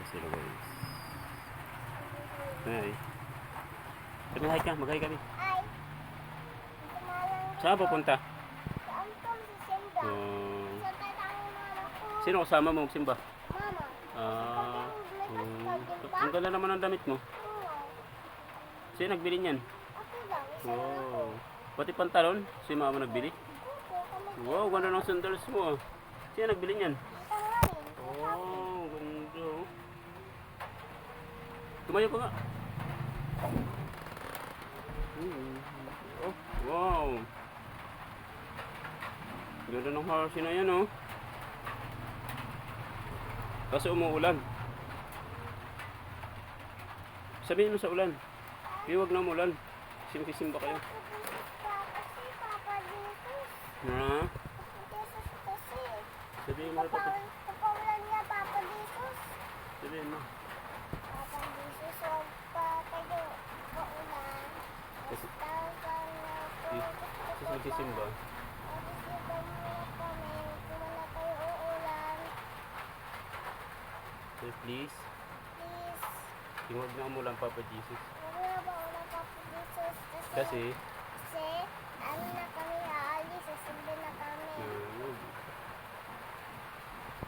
sila guys. Ay. Kami hi ka, mag-hi kami. Ay. Saan papunta? Saan ka magsisimba? Saan tayo tayo mama ko? Sino kasama mo magsimba? Mama. Ang ganda naman ang damit mo. Oo. Sino nagbili niyan? Ako lang. Isa lang ako. Oh. Pati pantalon, si mama nagbili. Opo, kami. Wow, ganda ng sandals mo. Sino nagbili niyan? Ito nga rin. Oh, ganda. Tumayo ka nga. Oh, wow. Ganda ng house na yan, oh. Kasi umuulan. Sabihin mo sa ulan. Huwag na umulan. Simba kayo. Kasi Papa Jesus. Ha? Jesus kasi. Sabihin mo na pati. Papawalan niya Papa Jesus. Sabihin mo. Papa Jesus, huwag pa kayo paulan. Kasi Tawag na po. kasi nagsisimba. Pagsisimba mo kami. Kung wala kayo uulan. So please, Please. huwag na umulan, Papa Jesus. Huwag na paulan Papa Jesus. Kasi